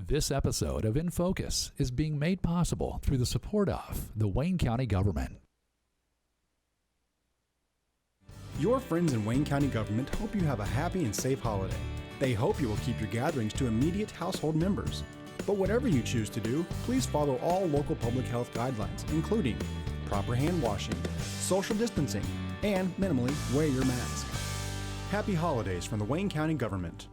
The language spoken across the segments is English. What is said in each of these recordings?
This episode of In Focus is being made possible through the support of the Wayne County government. Your friends in Wayne County government hope you have a happy and safe holiday. They hope you will keep your gatherings to immediate household members. But whatever you choose to do, please follow all local public health guidelines, including proper hand washing, social distancing, and minimally wear your mask. Happy holidays from the Wayne County government.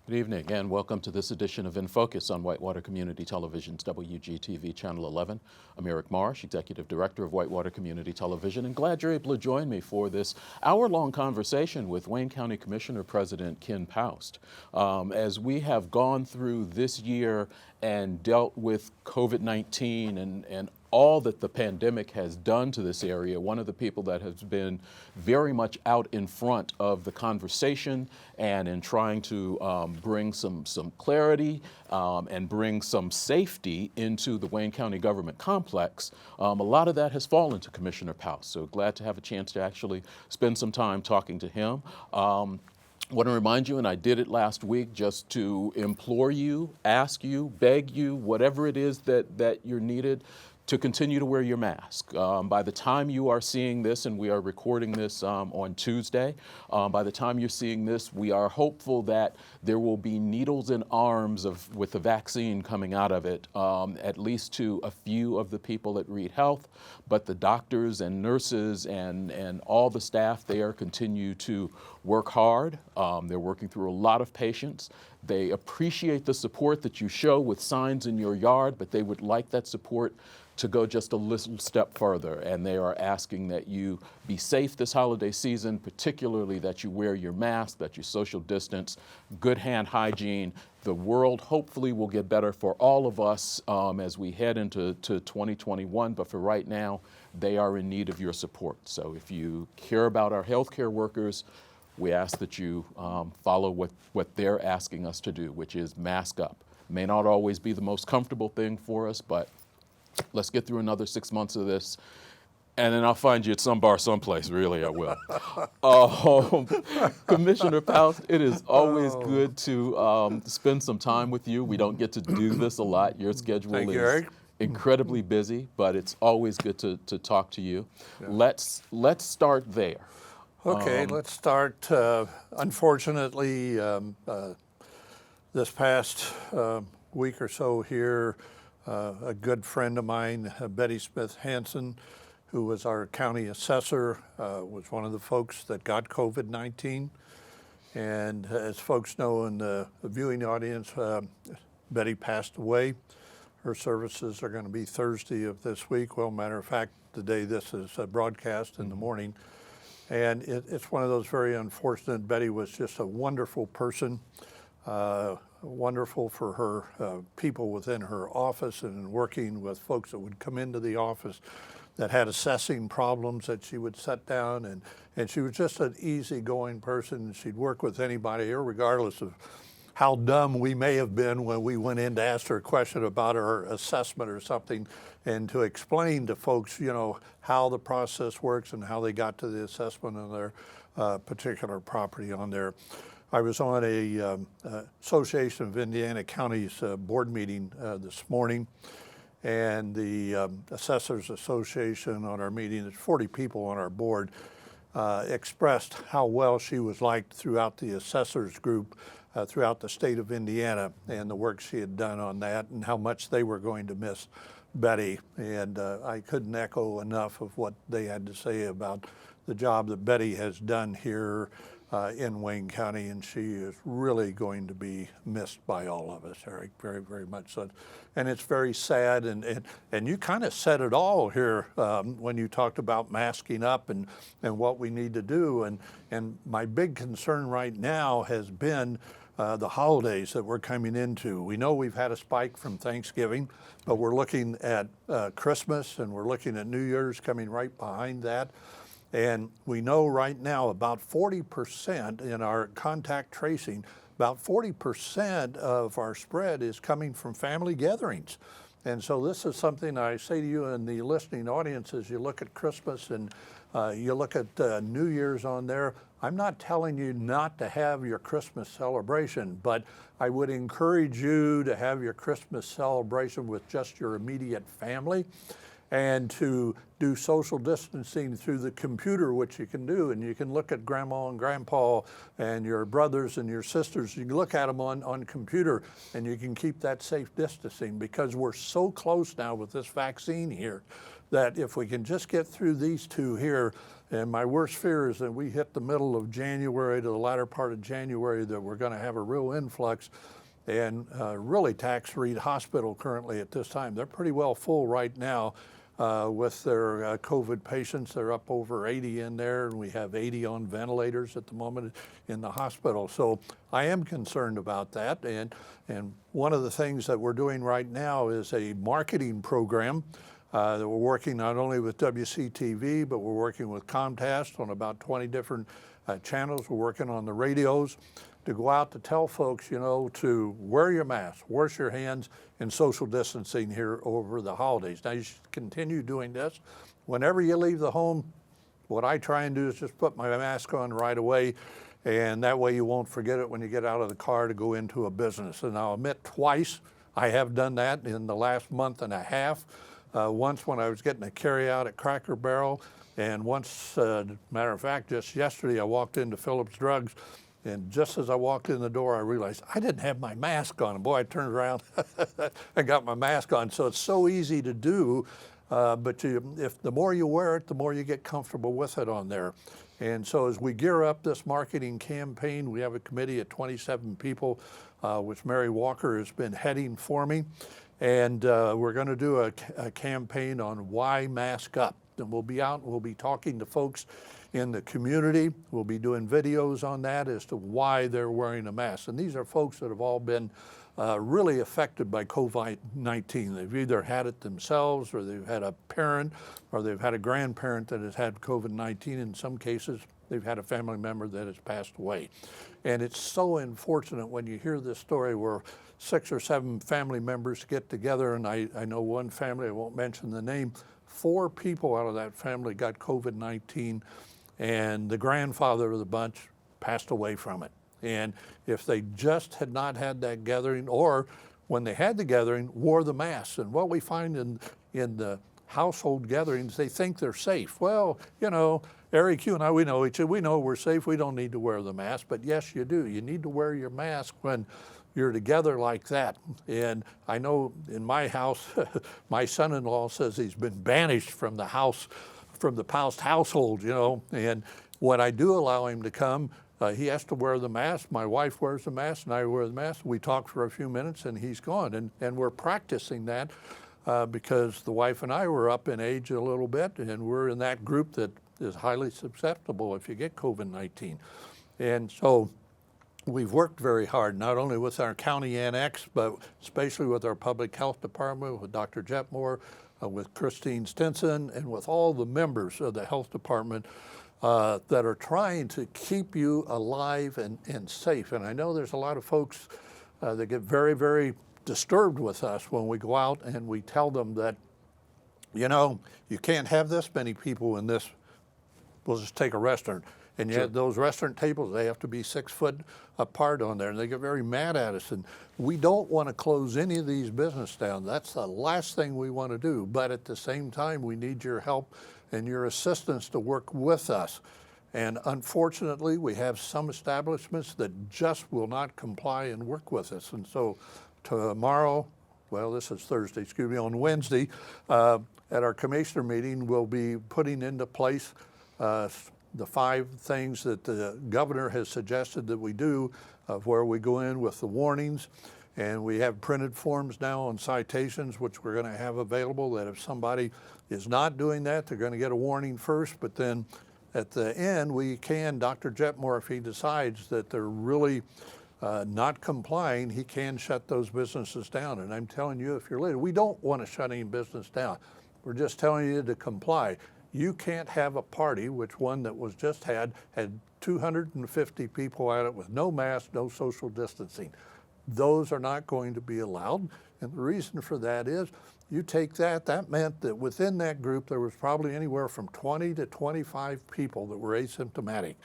Good evening and welcome to this edition of In Focus on Whitewater Community Television's WGTV Channel 11. I'm Eric Marsh, Executive Director of Whitewater Community Television, and glad you're able to join me for this hour-long conversation with Wayne County Commissioner President Ken Paust. As we have gone through this year and dealt with COVID-19 and all that the pandemic has done to this area, one of the people that has been very much out in front of the conversation and in trying to bring some clarity and bring some safety into the Wayne County government complex, a lot of that has fallen to Commissioner Paust. So glad to have a chance to actually spend some time talking to him. I want to remind you, and I did it last week, just to implore you, ask you, beg you, whatever it is that you're needed, to continue to wear your mask. By the time you are seeing this, and we are recording this on Tuesday, by the time you're seeing this, we are hopeful that there will be needles in arms with the vaccine coming out of it, at least to a few of the people at Reed Health, but the doctors and nurses and all the staff there continue to work hard. They're working through a lot of patients. They appreciate the support that you show with signs in your yard, but they would like that support to go just a little step further, and they are asking that you be safe this holiday season, particularly that you wear your mask, that you social distance, good hand hygiene. The world hopefully will get better for all of us as we head into 2021, but for right now, they are in need of your support. So if you care about our healthcare workers, we ask that you follow what they're asking us to do, which is mask up. May not always be the most comfortable thing for us, but let's get through another 6 months of this, and then I'll find you at some bar someplace. Really, I will. Commissioner Paust, it is always good to spend some time with you. We don't get to do this a lot. Your schedule is incredibly busy, but it's always good to talk to you. Yeah. Let's start there. Okay, let's start. Unfortunately, this past week or so here, a good friend of mine, Betty Smith Hanson, who was our county assessor, was one of the folks that got COVID-19. And as folks know in the viewing audience, Betty passed away. Her services are going to be Thursday of this week. Well, matter of fact, the day this is broadcast in the morning. And it's one of those very unfortunate. Betty was just a wonderful person. Wonderful for her people within her office and working with folks that would come into the office that had assessing problems that she would set down, and she was just an easygoing person. She'd work with anybody, regardless of how dumb we may have been when we went in to ask her a question about her assessment or something, and to explain to folks, how the process works and how they got to the assessment of their particular property on there. I was on a Association of Indiana Counties board meeting this morning, and the Assessors Association on our meeting, there's 40 people on our board, expressed how well she was liked throughout the assessors group throughout the state of Indiana, and the work she had done on that, and how much they were going to miss Betty. And I couldn't echo enough of what they had to say about the job that Betty has done here in Wayne County, and she is really going to be missed by all of us, Eric, very, very much so. And it's very sad, and you kind of said it all here when you talked about masking up and what we need to do. And my big concern right now has been the holidays that we're coming into. We know we've had a spike from Thanksgiving, but we're looking at Christmas, and we're looking at New Year's coming right behind that. And we know right now about 40% in our contact tracing, about 40% of our spread is coming from family gatherings. And so this is something I say to you in the listening audience as you look at Christmas and you look at New Year's on there. I'm not telling you not to have your Christmas celebration, but I would encourage you to have your Christmas celebration with just your immediate family, and to do social distancing through the computer, which you can do. And you can look at grandma and grandpa and your brothers and your sisters. You can look at them on computer, and you can keep that safe distancing, because we're so close now with this vaccine here that if we can just get through these two here, and my worst fear is that we hit the middle of January to the latter part of January, that we're gonna have a real influx. And really, Tax Reed Hospital currently at this time, they're pretty well full right now. With their COVID patients. They're up over 80 in there, and we have 80 on ventilators at the moment in the hospital. So I am concerned about that. And one of the things that we're doing right now is a marketing program that we're working not only with WCTV, but we're working with Comcast on about 20 different channels. We're working on the radios to go out to tell folks, you know, to wear your mask, wash your hands, and social distancing here over the holidays. Now, you should continue doing this. Whenever you leave the home, what I try and do is just put my mask on right away, and that way you won't forget it when you get out of the car to go into a business. And I'll admit twice I have done that in the last month and a half. Once when I was getting a carry-out at Cracker Barrel, and once, matter of fact, just yesterday I walked into Phillips Drugs, and just as I walked in the door, I realized I didn't have my mask on. And boy, I turned around and got my mask on. So it's so easy to do, but if the more you wear it, the more you get comfortable with it on there. And so as we gear up this marketing campaign, we have a committee of 27 people, which Mary Walker has been heading for me. And we're going to do a campaign on why mask up. And we'll be out and we'll be talking to folks in the community. We'll be doing videos on that as to why they're wearing a mask. And these are folks that have all been really affected by COVID-19. They've either had it themselves, or they've had a parent, or they've had a grandparent that has had COVID-19. In some cases, they've had a family member that has passed away. And it's so unfortunate when you hear this story where 6 or 7 family members get together, and I know one family, I won't mention the name, 4 people out of that family got COVID-19, and the grandfather of the bunch passed away from it. And if they just had not had that gathering, or when they had the gathering, wore the masks. And what we find in the household gatherings, they think they're safe. Well, you know, Eric, you and I, we know each other. We know we're safe. We don't need to wear the mask. But yes, you do. You need to wear your mask when you're together like that. And I know in my house, my son-in-law says he's been banished from the house, from the Paust household, you know. And when I do allow him to come, he has to wear the mask. My wife wears the mask and I wear the mask. We talk for a few minutes and he's gone. And we're practicing that because the wife and I were up in age a little bit, and we're in that group that is highly susceptible if you get COVID-19. And so we've worked very hard, not only with our county annex, but especially with our public health department, with Dr. Jetmore, with Christine Stinson, and with all the members of the health department that are trying to keep you alive and safe. And I know there's a lot of folks that get very, very disturbed with us when we go out and we tell them that, you know, you can't have this many people in this, we'll just take a restaurant. And yet those restaurant tables, they have to be 6 foot apart on there, and they get very mad at us. And we don't want to close any of these businesses down. That's the last thing we want to do. But at the same time, we need your help and your assistance to work with us. And unfortunately, we have some establishments that just will not comply and work with us. And so tomorrow, well, this is Thursday, excuse me, on Wednesday, at our commissioner meeting, we'll be putting into place the 5 things that the governor has suggested that we do, of where we go in with the warnings. And we have printed forms now on citations, which we're going to have available, that if somebody is not doing that, they're going to get a warning first. But then at the end, we can, Dr. Jetmore, if he decides that they're really not complying, he can shut those businesses down. And I'm telling you, if you're late, we don't want to shut any business down. We're just telling you to comply. You can't have a party, which one that was just had 250 people at it with no mask, no social distancing. Those are not going to be allowed. And the reason for that is, you take that meant that within that group, there was probably anywhere from 20 to 25 people that were asymptomatic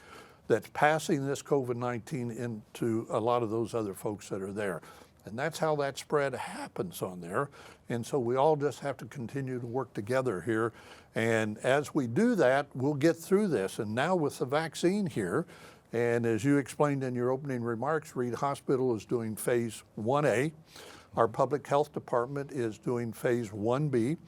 that's passing this COVID-19 into a lot of those other folks that are there. And that's how that spread happens on there. And so we all just have to continue to work together here. And as we do that, we'll get through this. And now with the vaccine here, and as you explained in your opening remarks, Reed Hospital is doing phase 1A. Our public health department is doing phase 1B.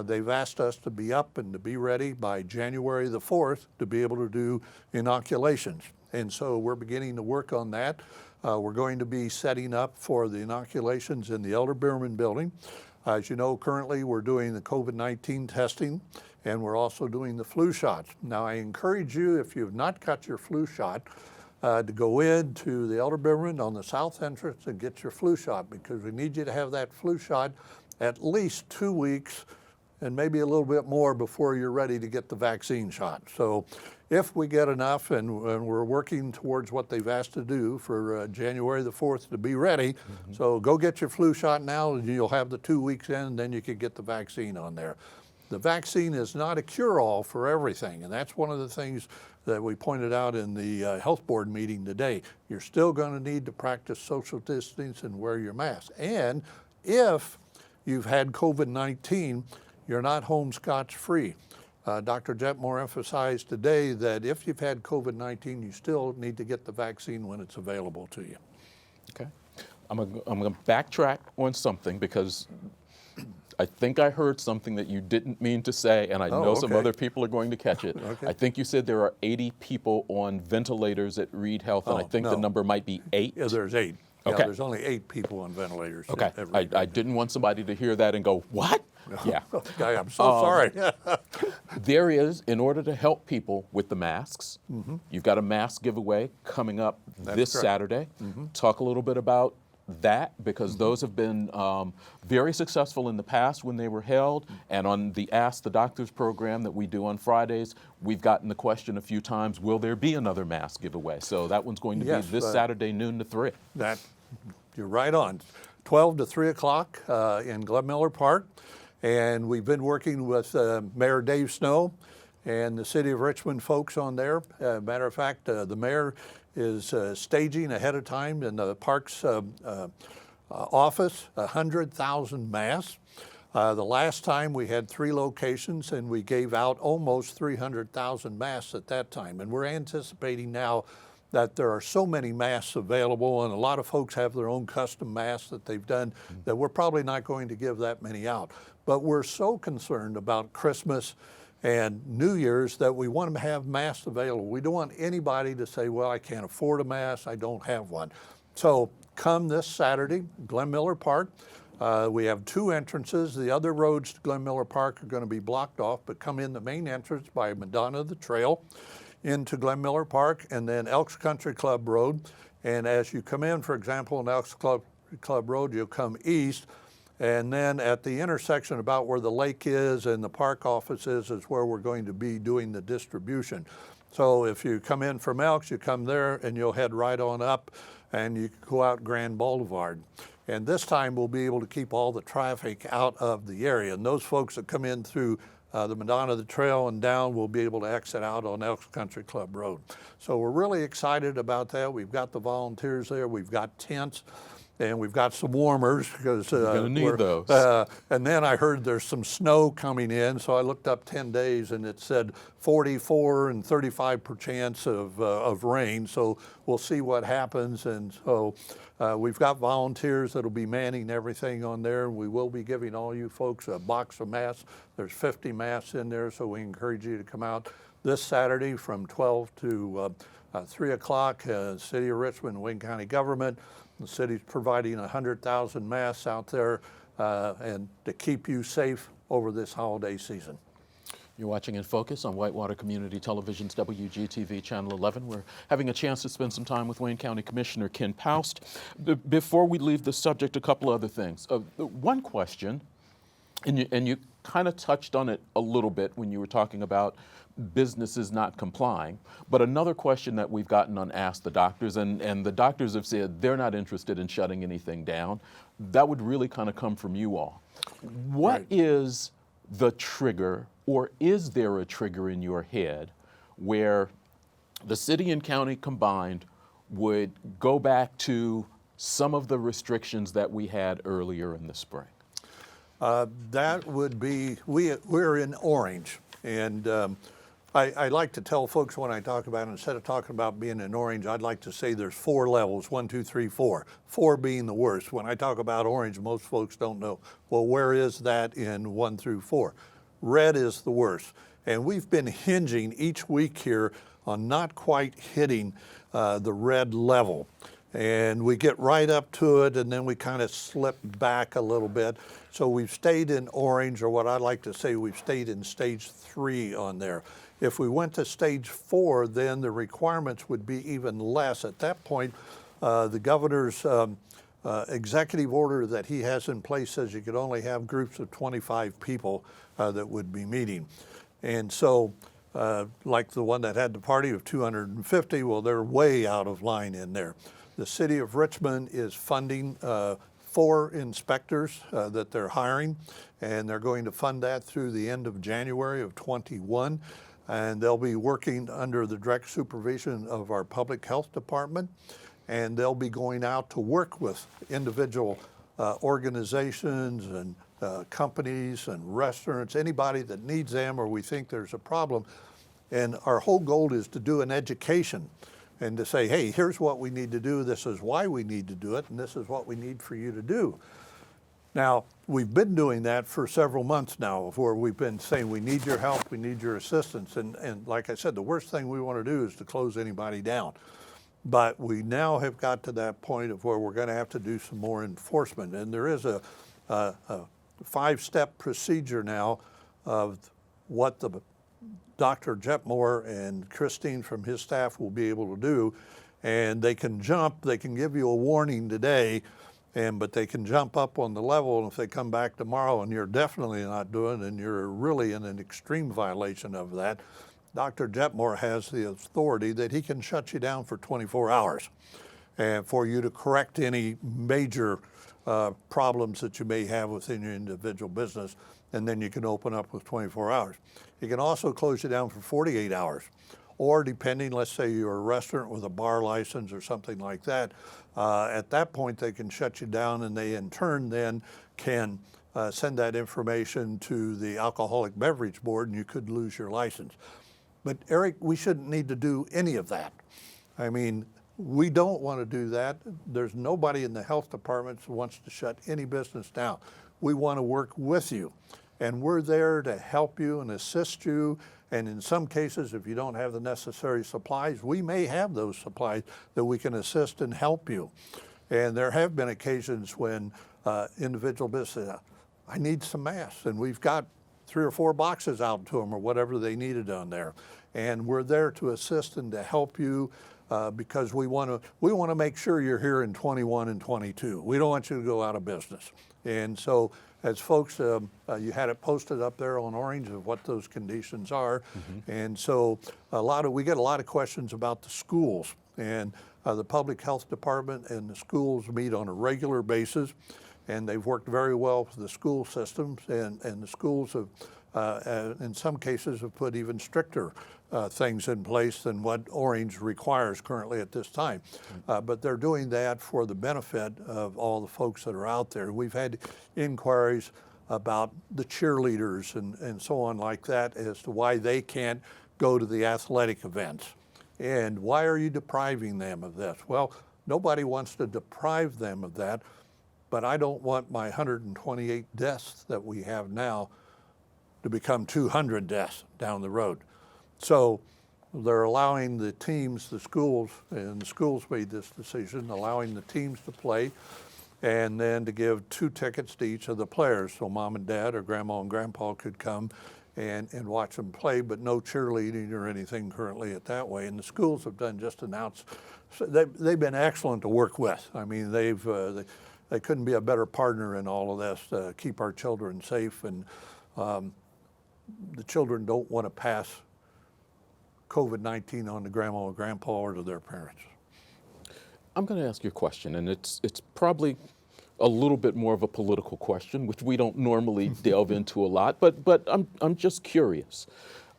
They've asked us to be up and to be ready by January the 4th to be able to do inoculations. And so we're beginning to work on that. We're going to be setting up for the inoculations in the Elder Beerman building. As you know, currently we're doing the COVID-19 testing, and we're also doing the flu shots. Now, I encourage you, if you've not got your flu shot, to go into the Elder Beerman on the south entrance and get your flu shot, because we need you to have that flu shot at least 2 weeks and maybe a little bit more before you're ready to get the vaccine shot. So if we get enough, and we're working towards what they've asked to do for January the 4th to be ready. So go get your flu shot now, and you'll have the 2 weeks in, and then you can get the vaccine on there. The vaccine is not a cure-all for everything, and that's one of the things that we pointed out in the health board meeting today. You're still going to need to practice social distance and wear your mask. And if you've had COVID-19, you're not home scotch-free. Dr. Jetmore emphasized today that if you've had COVID-19, you still need to get the vaccine when it's available to you. Okay. I'm going to backtrack on something, because I think I heard something that you didn't mean to say, and I know some other people are going to catch it. Okay. I think you said there are 80 people on ventilators at Reed Health, and I think the number might be 8. Yeah, there's 8. Okay. Yeah, there's only 8 people on ventilators. Okay. I didn't want somebody to hear that and go, what? Yeah. Okay, I'm so sorry. There is, in order to help people with the masks, you've got a mask giveaway coming up this correct. Saturday. Talk a little bit about that, because those have been very successful in the past when they were held. And on the Ask the Doctors program that we do on Fridays, we've gotten the question a few times, will there be another mask giveaway? So that one's going to be this Saturday, noon to 3. You're right on. 12 to 3 o'clock in Glenn Miller Park. And we've been working with Mayor Dave Snow and the City of Richmond folks on there. Matter of fact, the mayor is staging ahead of time in the park's office 100,000 masks. The last time we had 3 locations, and we gave out almost 300,000 masks at that time. And we're anticipating now that there are so many masks available, and a lot of folks have their own custom masks that they've done, that we're probably not going to give that many out. But we're so concerned about Christmas and New Year's that we want to have masks available. We don't want anybody to say, well, I can't afford a mask, I don't have one. So come this Saturday, Glenn Miller Park. We have 2 entrances. The other roads to Glenn Miller Park are going to be blocked off, but come in the main entrance by Madonna the Trail into Glenn Miller Park, and then Elks Country Club Road. And as you come in, for example, on Elks Club Road, you'll come east, and then at the intersection about where the lake is and the park office is where we're going to be doing the distribution. So if you come in from Elks, you come there and you'll head right on up, and you go out Grand Boulevard. And this time we'll be able to keep all the traffic out of the area. And those folks that come in through the Madonna the Trail and down will be able to exit out on Elks Country Club Road. So we're really excited about that. We've got the volunteers there. We've got tents. And we've got some warmers, because you're going to need those. And then I heard there's some snow coming in, so I looked up 10 days, and it said 44 and 35% chance of rain. So we'll see what happens. And so we've got volunteers that'll be manning everything on there. We will be giving all you folks a box of masks. There's 50 masks in there, so we encourage you to come out. this Saturday from 12 to 3 o'clock. City of Richmond, Wayne County government, the city's providing 100,000 masks out there and to keep you safe over this holiday season. You're watching In Focus on Whitewater Community Television's WGTV Channel 11. We're having a chance to spend some time with Wayne County Commissioner Ken Paust. Before we leave the subject, a couple other things. One question, and you kind of touched on it a little bit when you were talking about businesses not complying, but another question that we've gotten on Ask the Doctors, and the doctors have said they're not interested in shutting anything down. That would really kind of come from you all. What is the trigger, or is there a trigger in your head where the city and county combined would go back to some of the restrictions that we had earlier in the spring? That would be, we're in orange, and I like to tell folks when I talk about it, instead of talking about being in orange, I'd like to say there's 4 levels, 1, 2, 3, 4. 4 being the worst. When I talk about orange, most folks don't know, well, where is that in 1 through 4? Red is the worst. And we've been hinging each week here on not quite hitting the red level. And we get right up to it, and then we kind of slip back a little bit. So we've stayed in orange, or what I like to say, we've stayed in stage 3 on there. If we went to stage 4, then the requirements would be even less. At that point, the governor's executive order that he has in place says you could only have groups of 25 people that would be meeting. And so, like the one that had the party of 250, well, they're way out of line in there. The city of Richmond is funding 4 inspectors that they're hiring, and they're going to fund that through the end of January of 21. And they'll be working under the direct supervision of our public health department, and they'll be going out to work with individual organizations and companies and restaurants, anybody that needs them or we think there's a problem. And our whole goal is to do an education and to say, hey, here's what we need to do, this is why we need to do it, and this is what we need for you to do. Now, we've been doing that for several months now, where we've been saying we need your help, we need your assistance, and like I said, the worst thing we want to do is to close anybody down. But we now have got to that point of where we're going to have to do some more enforcement, and there is a 5-step procedure now of what the Dr. Jetmore and Christine from his staff will be able to do, and they can jump, they can give you a warning today, but they can jump up on the level, and if they come back tomorrow and you're definitely not doing it and you're really in an extreme violation of that, Dr. Jetmore has the authority that he can shut you down for 24 hours and for you to correct any major problems that you may have within your individual business, and then you can open up with 24 hours. He can also close you down for 48 hours. Or depending, let's say you're a restaurant with a bar license or something like that, at that point they can shut you down, and they in turn then can send that information to the Alcoholic Beverage Board, and you could lose your license. But Eric, we shouldn't need to do any of that. I mean, we don't want to do that. There's nobody in the health department who wants to shut any business down. We want to work with you, and we're there to help you and assist you. And in some cases, if you don't have the necessary supplies, we may have those supplies that we can assist and help you. And there have been occasions when individual businesses, I need some masks, and we've got 3 or 4 boxes out to them or whatever they needed on there. And we're there to assist and to help you because we want to make sure you're here in 21 and 22. We don't want you to go out of business. And so as folks, you had it posted up there on orange of what those conditions are. Mm-hmm. And so we get a lot of questions about the schools, and the public health department and the schools meet on a regular basis, and they've worked very well with the school systems, and the schools have, in some cases, have put even stricter things in place than what orange requires currently at this time. But they're doing that for the benefit of all the folks that are out there. We've had inquiries about the cheerleaders and so on like that as to why they can't go to the athletic events. And why are you depriving them of this? Well, nobody wants to deprive them of that, but I don't want my 128 deaths that we have now to become 200 deaths down the road. So they're allowing the teams, the schools, and the schools made this decision, allowing the teams to play, and then to give 2 tickets to each of the players, so mom and dad or grandma and grandpa could come and watch them play, but no cheerleading or anything currently at that way. And the schools have done just announced, so they've been excellent to work with. I mean, they couldn't be a better partner in all of this to keep our children safe, and the children don't want to pass COVID-19 on to grandma or grandpa or to their parents. I'm going to ask you a question, and it's probably a little bit more of a political question, which we don't normally delve into a lot, but I'm just curious.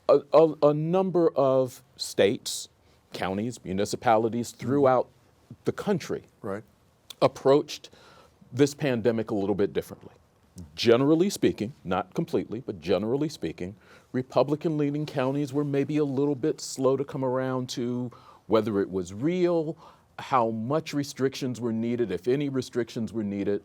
A number of states, counties, municipalities throughout the country approached this pandemic a little bit differently. Generally speaking, not completely, but generally speaking, Republican-leaning counties were maybe a little bit slow to come around to whether it was real, how much restrictions were needed, if any restrictions were needed.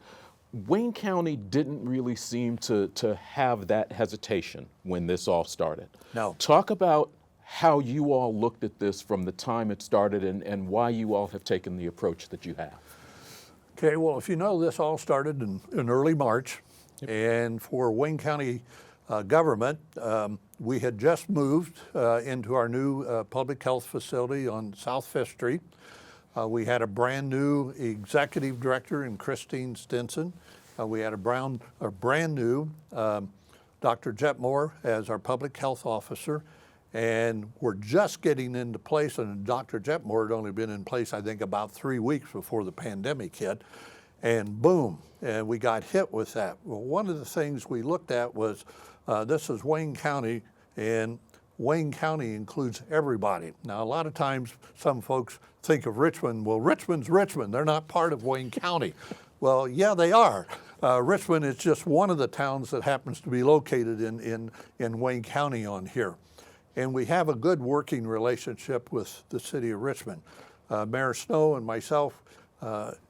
Wayne County didn't really seem to have that hesitation when this all started. No. Talk about how you all looked at this from the time it started and why you all have taken the approach that you have. Okay, well, if you know, this all started in early March. Yep. And for Wayne County government, we had just moved into our new public health facility on South 5th Street. We had a brand new executive director in Christine Stinson. We had a brand new Dr. Jetmore as our public health officer. And we're just getting into place, and Dr. Jetmore had only been in place, I think, about 3 weeks before the pandemic hit. And boom, and we got hit with that. Well, one of the things we looked at was, this is Wayne County, and Wayne County includes everybody. Now, a lot of times some folks think of Richmond, well, Richmond's Richmond, they're not part of Wayne County. Well, yeah, they are. Richmond is just one of the towns that happens to be located in Wayne County on here. And we have a good working relationship with the city of Richmond. Mayor Snow and myself,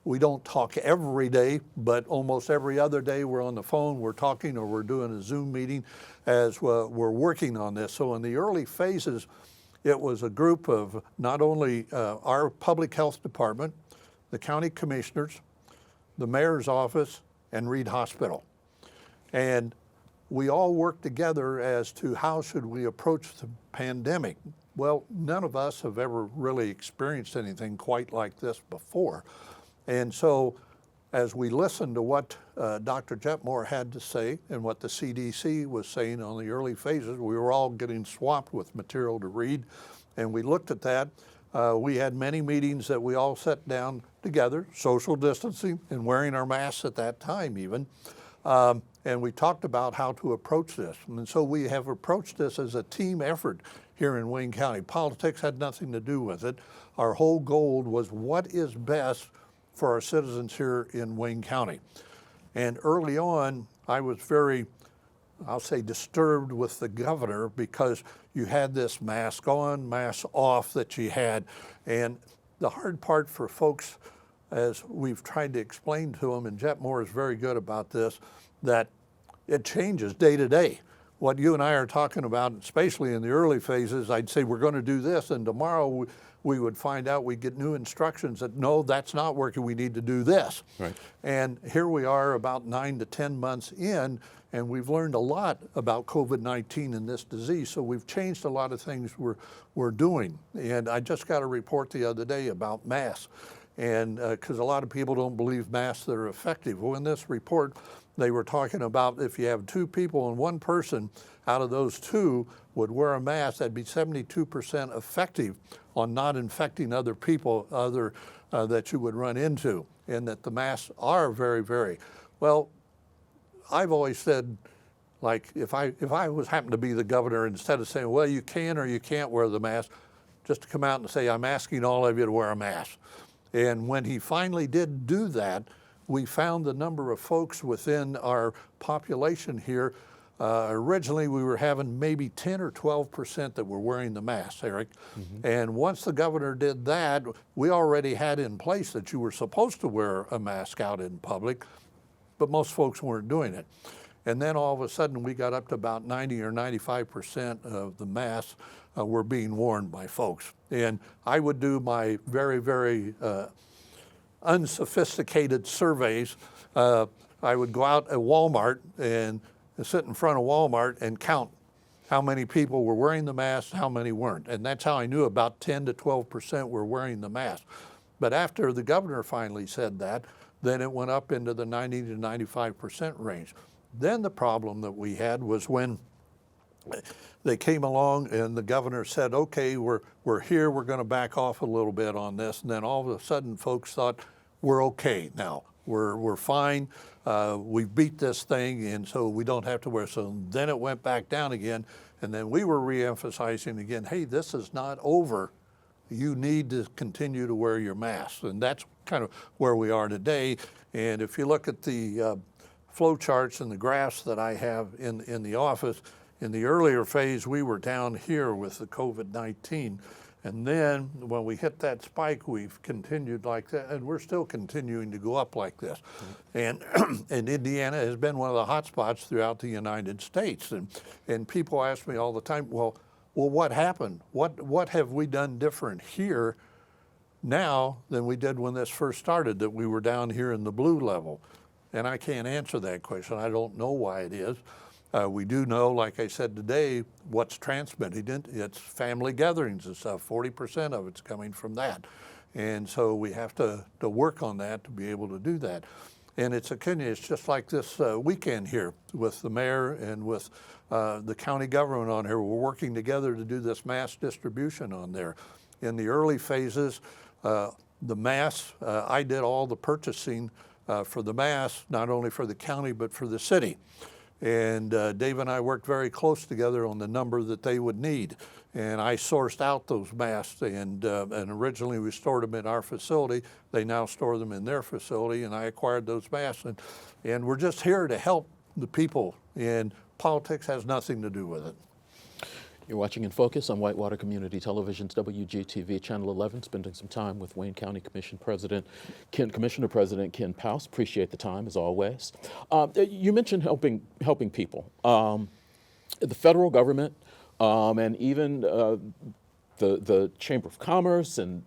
we don't talk every day, but almost every other day we're on the phone, we're talking, or we're doing a Zoom meeting as we're working on this. So in the early phases, it was a group of not only our public health department, the county commissioners, the mayor's office, and Reed Hospital. And we all worked together as to how should we approach the pandemic. Well, none of us have ever really experienced anything quite like this before. And so as we listened to what Dr. Jetmore had to say and what the CDC was saying on the early phases, we were all getting swamped with material to read. And we looked at that. We had many meetings that we all sat down together, social distancing and wearing our masks at that time even. And we talked about how to approach this. And so we have approached this as a team effort here in Wayne County. Politics had nothing to do with it. Our whole goal was what is best for our citizens here in Wayne County. And early on, I was very, I'll say, disturbed with the governor because you had this mask on, mask off that you had. And the hard part for folks, as we've tried to explain to them, and Jetmore is very good about this, that it changes day to day. What you and I are talking about, especially in the early phases, I'd say we're going to do this, and tomorrow we would find out, we'd get new instructions that, no, that's not working, we need to do this. Right. And here we are about 9 to 10 months in, and we've learned a lot about COVID-19 and this disease, so we've changed a lot of things we're doing. And I just got a report the other day about masks, and because a lot of people don't believe masks that are effective. Well, in this report, they were talking about if you have 2 people and 1 person out of those 2 would wear a mask, that'd be 72% effective on not infecting other people that you would run into, and that the masks are very, very well. I've always said, like, if I was happened to be the governor, instead of saying, well, you can or you can't wear the mask, just to come out and say, I'm asking all of you to wear a mask. And when he finally did do that, we found the number of folks within our population here. Originally, we were having maybe 10 or 12% that were wearing the mask, Eric. Mm-hmm. And once the governor did that, we already had in place that you were supposed to wear a mask out in public, but most folks weren't doing it. And then all of a sudden, we got up to about 90 or 95% of the masks were being worn by folks. And I would do my very, very unsophisticated surveys. I would go out at Walmart and sit in front of Walmart and count how many people were wearing the mask, how many weren't. And that's how I knew about 10 to 12% were wearing the mask. But after the governor finally said that, then it went up into the 90 to 95% range. Then the problem that we had was when they came along and the governor said, okay, we're here, we're going to back off a little bit on this. And then all of a sudden folks thought, we're okay now. We're fine. We've beat this thing, and so we don't have to wear. So then it went back down again, and then we were re-emphasizing again, hey, this is not over. You need to continue to wear your mask. And that's kind of where we are today. And if you look at the flow charts and the graphs that I have in the office, in the earlier phase, we were down here with the COVID-19. And then when we hit that spike, we've continued like that, and we're still continuing to go up like this. And Indiana has been one of the hot spots throughout the United States. And people ask me all the time, well, what happened? What have we done different here now than we did when this first started, that we were down here in the blue level? And I can't answer that question. I don't know why it is. We do know, like I said today, what's transmitted. It's family gatherings and stuff. 40% of it's coming from that. And so we have to work on that to be able to do that. And it's just like this weekend here with the mayor and with the county government on here. We're working together to do this mass distribution on there. In the early phases, the mass, I did all the purchasing for the mass, not only for the county, but for the city. And Dave and I worked very close together on the number that they would need. And I sourced out those masks, and originally we stored them in our facility. They now store them in their facility, and I acquired those masks. And we're just here to help the people, and politics has nothing to do with it. You're watching In Focus on Whitewater Community Television's WGTV Channel 11, spending some time with Wayne County Commissioner President Ken Paust. Appreciate the time, as always. You mentioned helping people. The federal government and even the Chamber of Commerce and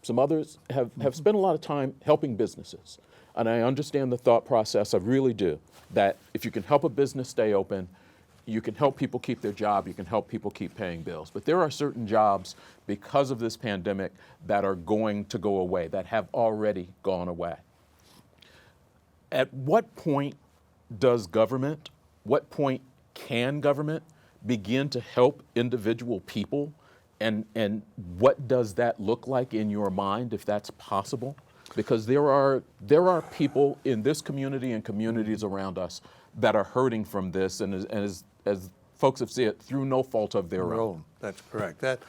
some others have spent a lot of time helping businesses. And I understand the thought process, I really do, that if you can help a business stay open, you can help people keep their job, you can help people keep paying bills. But there are certain jobs, because of this pandemic, that are going to go away, that have already gone away. At what point can government begin to help individual people? And what does that look like in your mind, if that's possible? Because there are people in this community and communities around us that are hurting from this, and as folks have said, through no fault of their own. That's correct. That's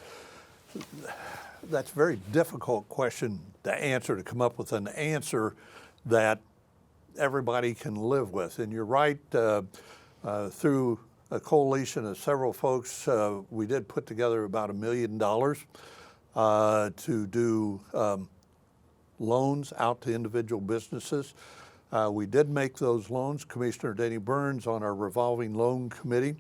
a very difficult question to answer, to come up with an answer that everybody can live with. And you're right, through a coalition of several folks, we did put together about $1 million to do loans out to individual businesses. We did make those loans. Commissioner Denny Burns on our revolving loan committee.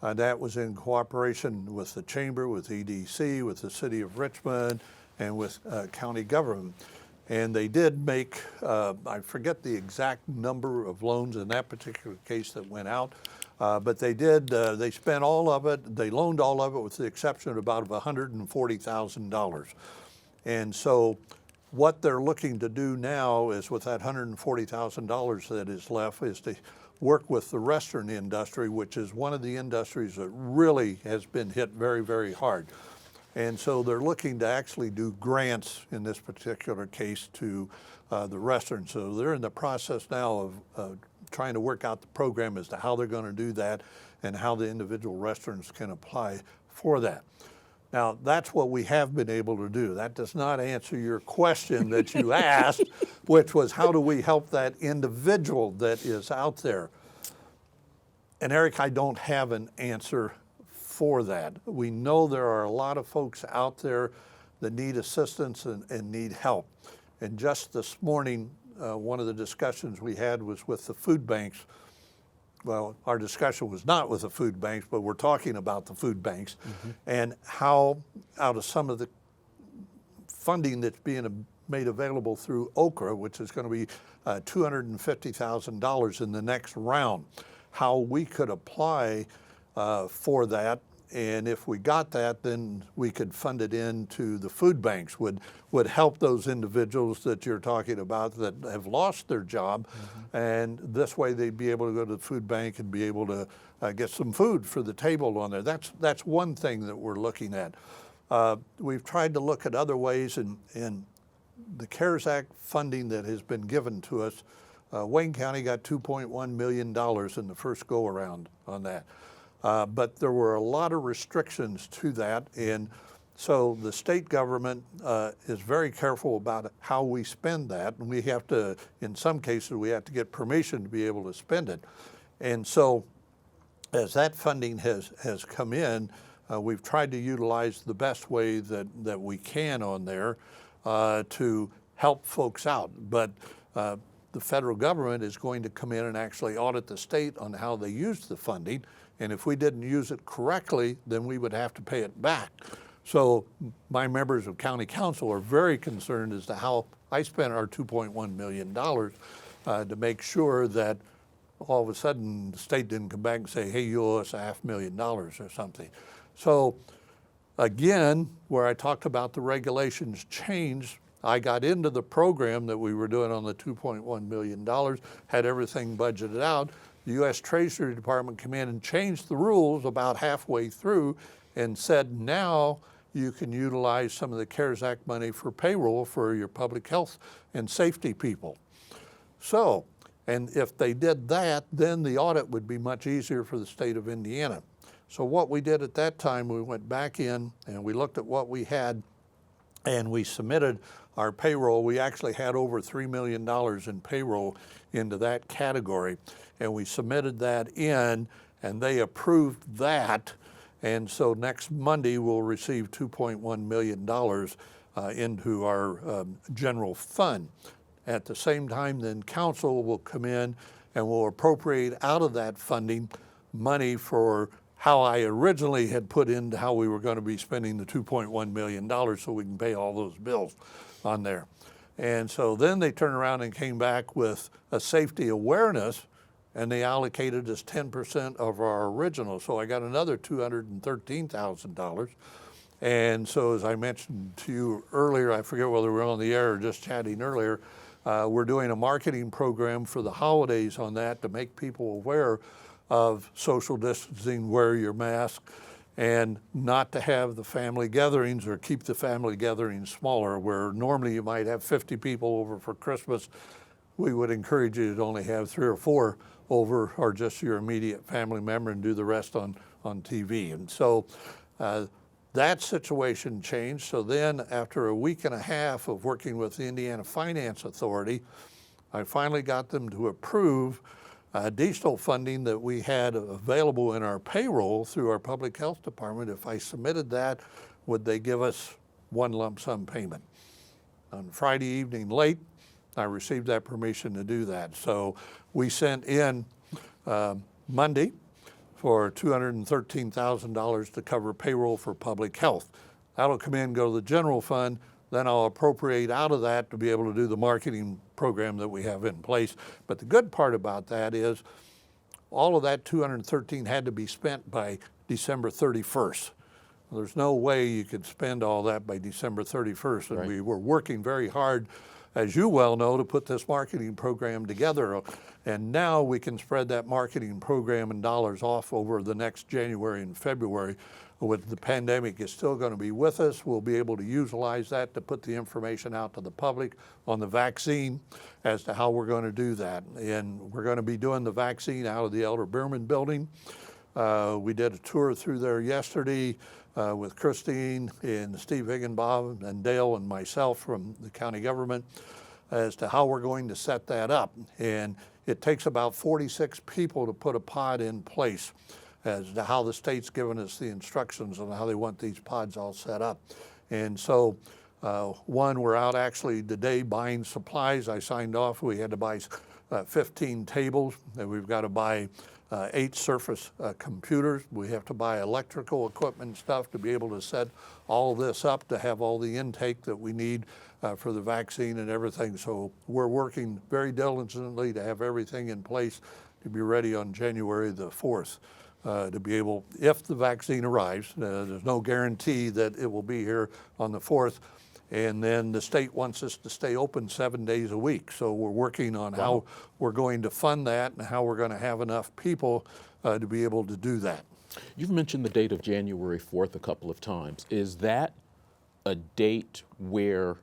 That was in cooperation with the Chamber, with EDC, with the City of Richmond, and with county government. And they did make, I forget the exact number of loans in that particular case that went out, but they did, they spent all of it, they loaned all of it with the exception of about $140,000. And so what they're looking to do now is, with that $140,000 that is left, is to work with the restaurant industry, which is one of the industries that really has been hit very, very hard. And so they're looking to actually do grants in this particular case to the restaurants. So they're in the process now of trying to work out the program as to how they're going to do that and how the individual restaurants can apply for that. Now, that's what we have been able to do. That does not answer your question that you asked, which was, how do we help that individual that is out there? And Eric, I don't have an answer for that. We know there are a lot of folks out there that need assistance and need help. And just this morning, one of the discussions we had was with the food banks well, our discussion was not with the food banks, but we're talking about the food banks and how out of some of the funding that's being made available through OKRA, which is going to be $250,000 in the next round, how we could apply for that. And if we got that, then we could fund it into the food banks, would help those individuals that you're talking about that have lost their job. And this way they'd be able to go to the food bank and be able to get some food for the table on there. That's one thing that we're looking at. We've tried to look at other ways, and the CARES Act funding that has been given to us, Wayne County got $2.1 million in the first go around on that. But there were a lot of restrictions to that, and so the state government is very careful about how we spend that, and we have to, in some cases, we have to get permission to be able to spend it. And so as that funding has come in, we've tried to utilize the best way that we can on there to help folks out. But the federal government is going to come in and actually audit the state on how they use the funding. And if we didn't use it correctly, then we would have to pay it back. So my members of county council are very concerned as to how I spent our $2.1 million to make sure that all of a sudden the state didn't come back and say, hey, you owe us $500,000 or something. So again, where I talked about the regulations change, I got into the program that we were doing on the $2.1 million, had everything budgeted out. The U.S. Treasury Department came in and changed the rules about halfway through and said, now you can utilize some of the CARES Act money for payroll for your public health and safety people. So, and if they did that, then the audit would be much easier for the state of Indiana. So what we did at that time, we went back in and we looked at what we had and we submitted our payroll. We actually had over $3 million in payroll into that category. And we submitted that in, and they approved that. And so next Monday, we'll receive $2.1 million into our general fund. At the same time, then council will come in and will appropriate out of that funding money for how I originally had put into how we were going to be spending the $2.1 million so we can pay all those bills on there. And so then they turned around and came back with a safety awareness, and they allocated us 10% of our original. So I got another $213,000. And so as I mentioned to you earlier, I forget whether we were on the air or just chatting earlier, we're doing a marketing program for the holidays on that to make people aware of social distancing, wear your mask, and not to have the family gatherings or keep the family gatherings smaller, where normally you might have 50 people over for Christmas. We would encourage you to only have 3 or 4 over, or just your immediate family member, and do the rest on TV. And so that situation changed. So then after a week and a half of working with the Indiana Finance Authority, I finally got them to approve additional funding that we had available in our payroll through our public health department. If I submitted that, would they give us one lump sum payment? On Friday evening late, I received that permission to do that. So we sent in Monday for $213,000 to cover payroll for public health. That'll come in, go to the general fund, then I'll appropriate out of that to be able to do the marketing program that we have in place. But the good part about that is all of that $213,000 had to be spent by December 31st. There's no way you could spend all that by December 31st. And we were working very hard, as you well know, to put this marketing program together. And now we can spread that marketing program and dollars off over the next January and February. With the pandemic is still going to be with us, we'll be able to utilize that to put the information out to the public on the vaccine as to how we're going to do that. And we're going to be doing the vaccine out of the Elder Beerman building. We did a tour through there yesterday with Christine and Steve Higginbotham and Dale and myself from the county government as to how we're going to set that up. And it takes about 46 people to put a pod in place as to how the state's given us the instructions on how they want these pods all set up. And so one, we're out actually today buying supplies. I signed off, we had to buy 15 tables, and we've got to buy 8 surface computers. We have to buy electrical equipment and stuff to be able to set all this up, to have all the intake that we need for the vaccine and everything. So we're working very diligently to have everything in place to be ready on January the 4th. To be able, if the vaccine arrives, there's no guarantee that it will be here on the 4th. And then the state wants us to stay open 7 days a week. So we're working on how we're going to fund that and how we're going to have enough people to be able to do that. You've mentioned the date of January 4th a couple of times. Is that a date where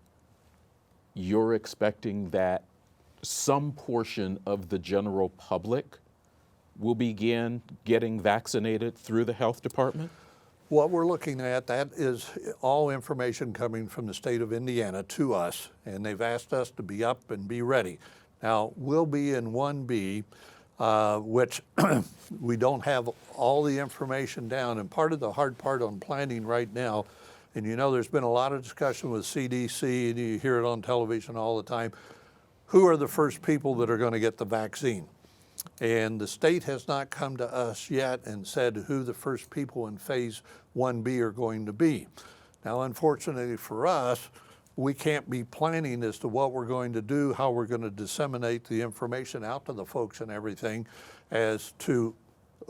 you're expecting that some portion of the general public will begin getting vaccinated through the health department? What we're looking at, that is all information coming from the state of Indiana to us, and they've asked us to be up and be ready. Now, we'll be in 1B, which we don't have all the information down, and part of the hard part on planning right now, and you know there's been a lot of discussion with CDC, and you hear it on television all the time, who are the first people that are going to get the vaccine? And the state has not come to us yet and said who the first people in phase 1B are going to be. Now, unfortunately for us, we can't be planning as to what we're going to do, how we're going to disseminate the information out to the folks and everything as to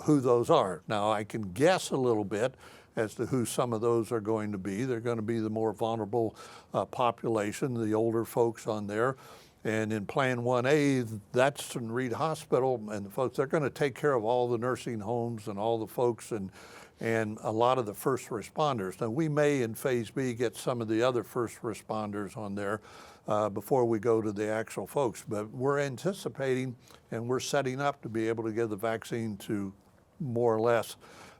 who those are. Now, I can guess a little bit as to who some of those are going to be. They're going to be the more vulnerable population, the older folks on there. And in Plan 1A, that's in Reed Hospital, and the folks, they're going to take care of all the nursing homes and all the folks and a lot of the first responders. Now, we may in Phase B get some of the other first responders on there before we go to the actual folks, but we're anticipating and we're setting up to be able to give the vaccine to more or less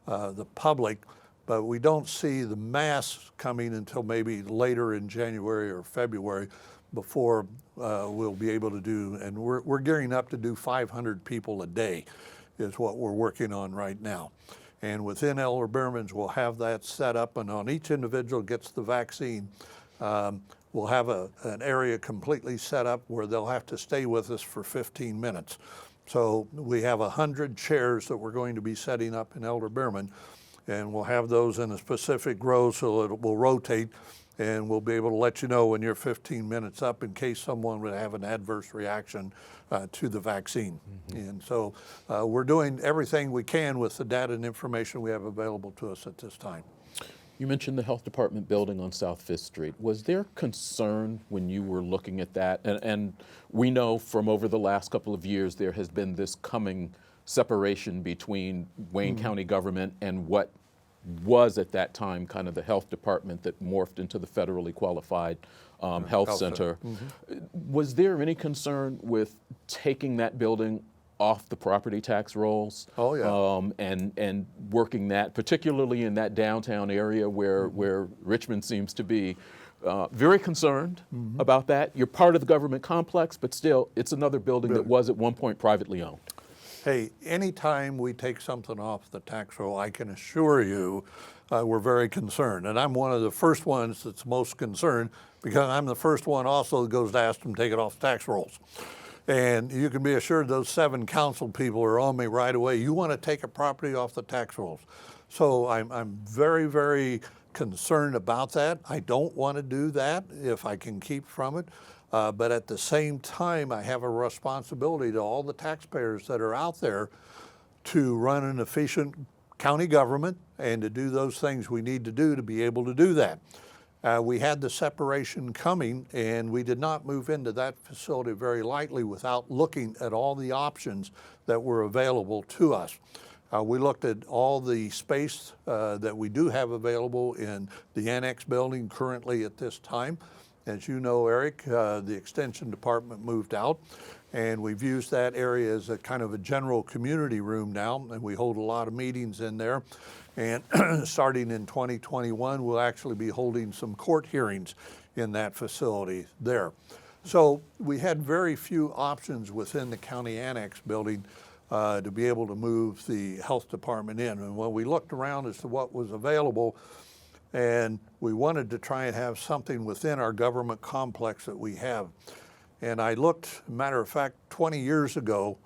the public, but we don't see the mass coming until maybe later in January or February before we'll be able to do, and we're gearing up to do 500 people a day is what we're working on right now. And within Elder Behrman's, we'll have that set up, and on each individual gets the vaccine, we'll have an area completely set up where they'll have to stay with us for 15 minutes. So we have 100 chairs that we're going to be setting up in Elder Behrman, and we'll have those in a specific row so it will rotate, and we'll be able to let you know when you're 15 minutes up in case someone would have an adverse reaction to the vaccine. Mm-hmm. And so we're doing everything we can with the data and information we have available to us at this time. You mentioned the health department building on South 5th Street. Was there concern when you were looking at that? And we know from over the last couple of years there has been this coming separation between Wayne County government and what was at that time kind of the health department that morphed into the federally qualified health center. Was there any concern with taking that building off the property tax rolls? Oh, yeah. And working that, particularly in that downtown area where Richmond seems to be very concerned about that. You're part of the government complex, but still, it's another building that was at one point privately owned. Hey, anytime we take something off the tax roll, I can assure you we're very concerned. And I'm one of the first ones that's most concerned because I'm the first one also that goes to ask them to take it off the tax rolls. And you can be assured those 7 council people are on me right away. You want to take a property off the tax rolls. So I'm very, very concerned about that. I don't want to do that if I can keep from it. But at the same time, I have a responsibility to all the taxpayers that are out there to run an efficient county government and to do those things we need to do to be able to do that. We had the separation coming, and we did not move into that facility very lightly without looking at all the options that were available to us. We looked at all the space that we do have available in the annex building currently at this time. As you know, Eric, the Extension Department moved out, and we've used that area as a kind of a general community room now, and we hold a lot of meetings in there. And starting in 2021, we'll actually be holding some court hearings in that facility there. So we had very few options within the county annex building to be able to move the health department in. And when we looked around as to what was available, and we wanted to try and have something within our government complex that we have. And I looked, matter of fact, 20 years ago,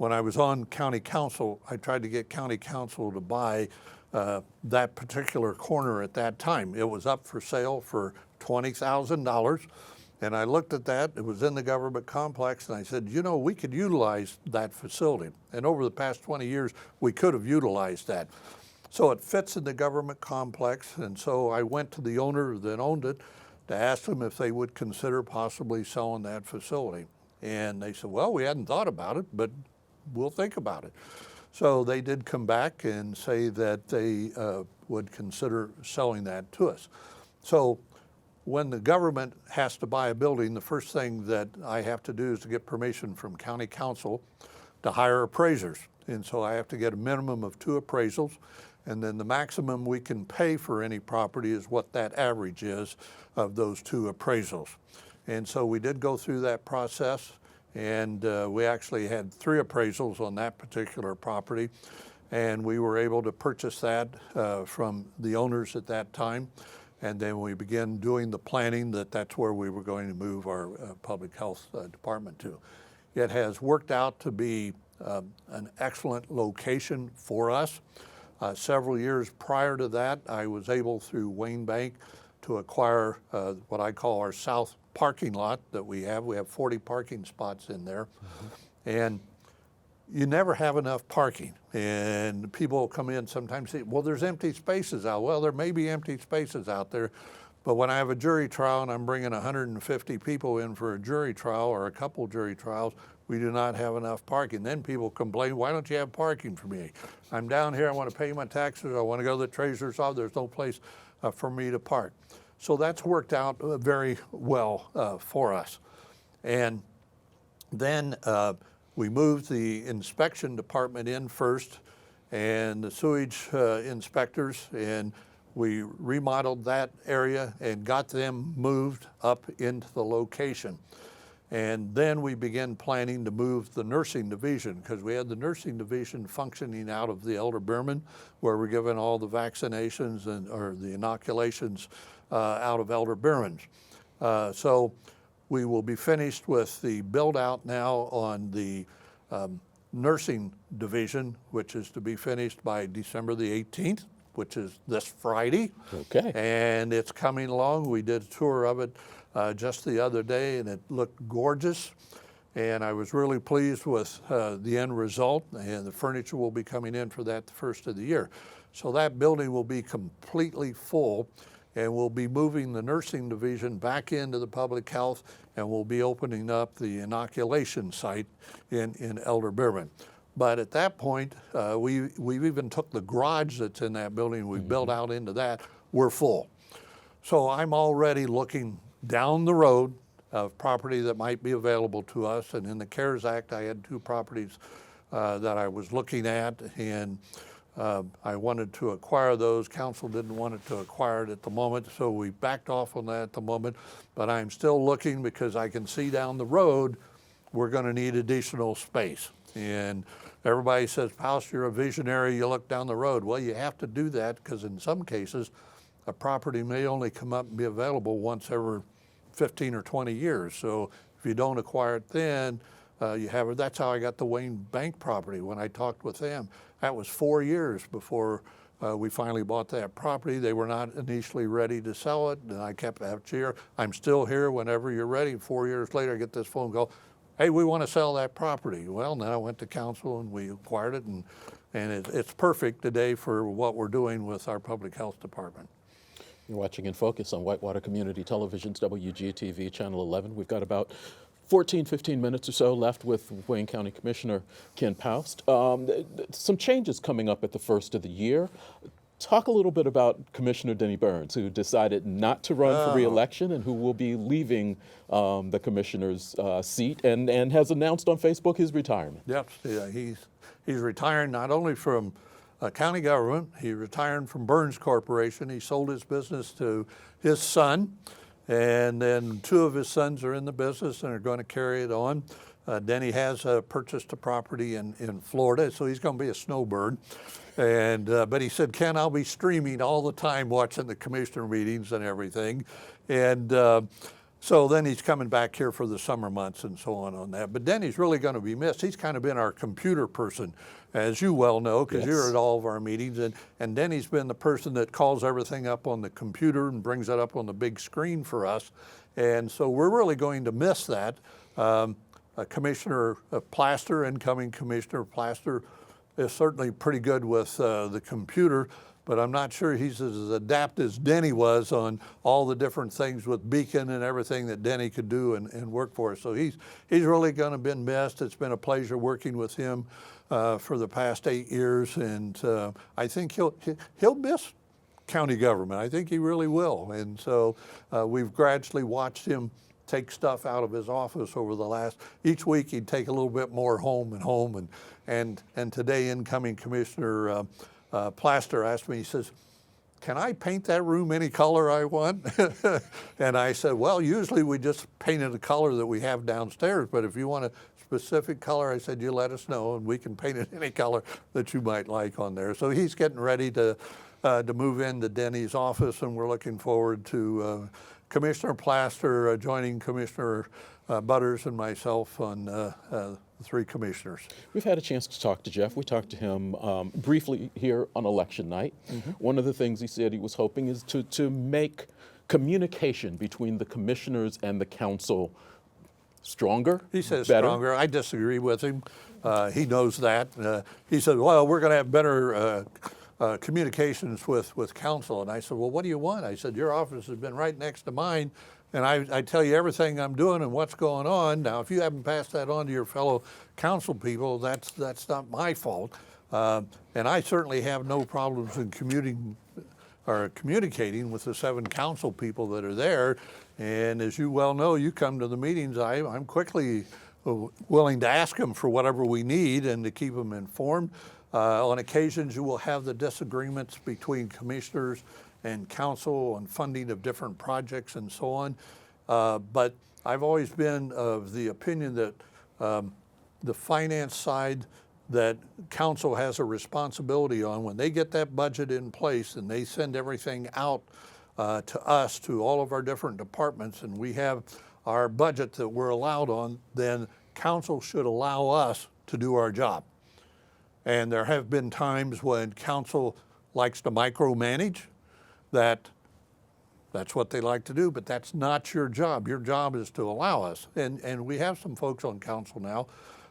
when I was on county council, I tried to get county council to buy that particular corner at that time. It was up for sale for $20,000. And I looked at that, it was in the government complex, and I said, you know, we could utilize that facility. And over the past 20 years, we could have utilized that. So it fits in the government complex, and so I went to the owner that owned it to ask them if they would consider possibly selling that facility. And they said, well, we hadn't thought about it, but we'll think about it. So they did come back and say that they would consider selling that to us. So when the government has to buy a building, the first thing that I have to do is to get permission from county council to hire appraisers. And so I have to get a minimum of 2 appraisals, and then the maximum we can pay for any property is what that average is of those 2 appraisals. And so we did go through that process, and we actually had 3 appraisals on that particular property, and we were able to purchase that from the owners at that time. And then we began doing the planning that's where we were going to move our public health department to. It has worked out to be an excellent location for us. Several years prior to that, I was able through Wayne Bank to acquire what I call our south parking lot that we have. We have 40 parking spots in there. And you never have enough parking, and people come in sometimes say, well, there's empty spaces out. Well, there may be empty spaces out there, but when I have a jury trial and I'm bringing 150 people in for a jury trial or a couple jury trials, we do not have enough parking. Then people complain, why don't you have parking for me? I'm down here, I want to pay my taxes, I want to go to the treasurer's office, there's no place for me to park. So that's worked out very well for us. And then we moved the inspection department in first and the sewage inspectors, and we remodeled that area and got them moved up into the location. And then we began planning to move the nursing division, because we had the nursing division functioning out of the Elder Beerman, where we're giving all the vaccinations or the inoculations out of Elder Beerman's. So we will be finished with the build out now on the nursing division, which is to be finished by December the 18th, which is this Friday. Okay. And it's coming along. We did a tour of it just the other day, and it looked gorgeous. And I was really pleased with the end result, and the furniture will be coming in for that the first of the year. So that building will be completely full, and we'll be moving the nursing division back into the public health, and we'll be opening up the inoculation site in Elder Beerman. But at that point, we've even took the garage that's in that building, we built out into that, we're full. So I'm already looking down the road of property that might be available to us, and in the CARES Act, I had 2 properties that I was looking at, and I wanted to acquire those. Council didn't want it to acquire it at the moment, so we backed off on that at the moment. But I'm still looking, because I can see down the road we're going to need additional space. And everybody says, Paust, you're a visionary, you look down the road. Well, you have to do that, because in some cases a property may only come up and be available once every 15 or 20 years. So if you don't acquire it then, you have it. That's how I got the Wayne Bank property. When I talked with them, that was 4 years before we finally bought that property. They were not initially ready to sell it, and I kept that here. I'm still here whenever you're ready. 4 years later, I get this phone call, hey, we want to sell that property. Well, then I went to council and we acquired it, and it's perfect today for what we're doing with our public health department. You're watching In Focus on Whitewater Community Television's WGTV Channel 11. We've got about 15 minutes or so left with Wayne County Commissioner Ken Paust. Some changes coming up at the first of the year. Talk a little bit about Commissioner Denny Burns, who decided not to run for re-election and who will be leaving the commissioner's seat and has announced on Facebook his retirement. Yep, yeah, he's retiring not only from county government, he's retiring from Burns Corporation. He sold his business to his son, and then 2 of his sons are in the business and are going to carry it on. Denny has purchased a property in Florida, so he's going to be a snowbird. And but he said, Ken, I'll be streaming all the time, watching the commissioner meetings and everything. And So then he's coming back here for the summer months and so on that. But Denny's really going to be missed. He's kind of been our computer person, as you well know, because you're at all of our meetings. And Denny's been the person that calls everything up on the computer and brings it up on the big screen for us. And so we're really going to miss that. Commissioner Plaster, incoming Commissioner Plaster, is certainly pretty good with the computer, but I'm not sure he's as adept as Denny was on all the different things with Beacon and everything that Denny could do and work for us. So he's really going to be missed. It's been a pleasure working with him for the past 8 years, and I think he'll miss county government. I think he really will. And so we've gradually watched him take stuff out of his office over the last, each week he'd take a little bit more home. And today incoming Commissioner Plaster asked me, he says, "Can I paint that room any color I want?" And I said, "Well, usually we just paint it a color that we have downstairs, but if you want a specific color," I said, "you let us know and we can paint it any color that you might like on there." So he's getting ready to move into Denny's office, and we're looking forward to Commissioner Plaster joining Commissioner Butters and myself on the 3 commissioners. We've had a chance to talk to Jeff. We talked to him briefly here on election night. One of the things he said he was hoping is to make communication between the commissioners and the council stronger. He says better. stronger. I disagree with him. He knows that. He said, "Well, we're going to have better communications with council." And I said, "Well, what do you want?" I said, "Your office has been right next to mine, and I tell you everything I'm doing and what's going on. Now, if you haven't passed that on to your fellow council people, that's not my fault. And I certainly have no problems in communicating with the 7 council people that are there. And as you well know, you come to the meetings, I'm quickly willing to ask them for whatever we need and to keep them informed. On occasions, you will have the disagreements between commissioners and council on funding of different projects and so on. But I've always been of the opinion that the finance side that council has a responsibility on, when they get that budget in place and they send everything out to us, to all of our different departments, and we have our budget that we're allowed on, then council should allow us to do our job. And there have been times when council likes to micromanage. That's what they like to do, but that's not your job. Your job is to allow us. And we have some folks on council now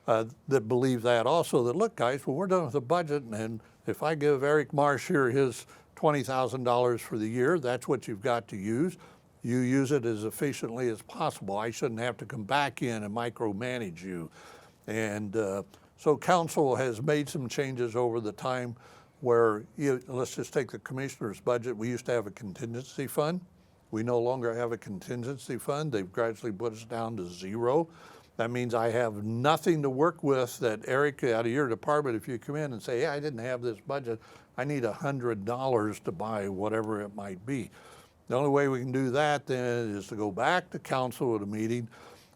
that believe that also, that look, guys, when we're done with the budget, and if I give Eric Marsh here his $20,000 for the year, that's what you've got to use. You use it as efficiently as possible. I shouldn't have to come back in and micromanage you. And so council has made some changes over the time where, let's just take the commissioner's budget. We used to have a contingency fund. We no longer have a contingency fund. They've gradually put us down to 0. That means I have nothing to work with that, Eric, out of your department, if you come in and say, "Hey, I didn't have this budget, I need $100 to buy whatever it might be." The only way we can do that then is to go back to council at a meeting,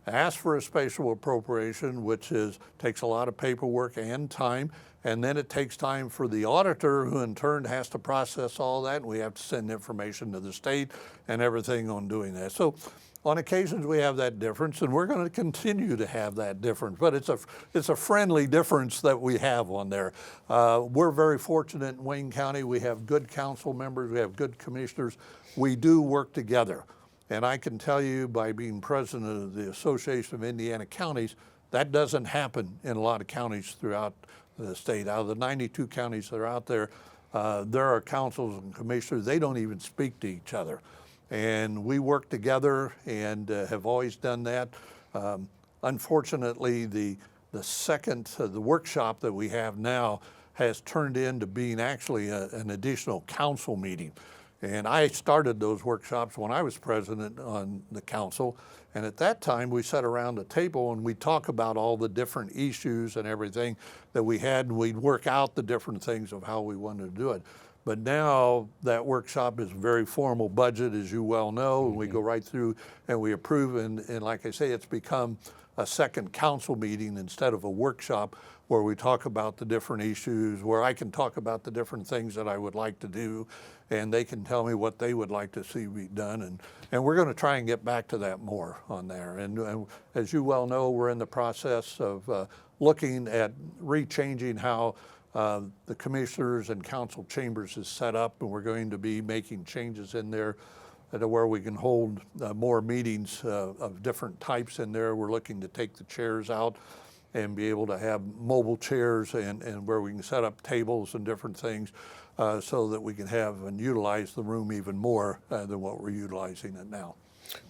ask for a special appropriation, which takes a lot of paperwork and time, and then it takes time for the auditor, who in turn has to process all that, and we have to send information to the state and everything on doing that. So on occasions we have that difference, and we're going to continue to have that difference, but it's a friendly difference that we have on there. We're very fortunate in Wayne County. We have good council members, we have good commissioners. We do work together. And I can tell you, by being president of the Association of Indiana Counties, that doesn't happen in a lot of counties throughout the state. Out of the 92 counties that are out there, there are councils and commissioners, they don't even speak to each other. And we work together and have always done that. Unfortunately, the workshop that we have now has turned into being actually an additional council meeting. And I started those workshops when I was president on the council. And at that time, we sat around a table and we'd talk about all the different issues and everything that we had, and we'd work out the different things of how we wanted to do it. But now that workshop is a very formal budget, as you well know, and we go right through and we approve, and like I say, it's become a second council meeting instead of a workshop where we talk about the different issues, where I can talk about the different things that I would like to do, and they can tell me what they would like to see be done, and we're going to try and get back to that more on there. And as you well know, we're in the process of looking at rechanging how the commissioners and council chambers is set up, and we're going to be making changes in there to where we can hold more meetings of different types in there. We're looking to take the chairs out and be able to have mobile chairs and where we can set up tables and different things so that we can have and utilize the room even more than what we're utilizing it now.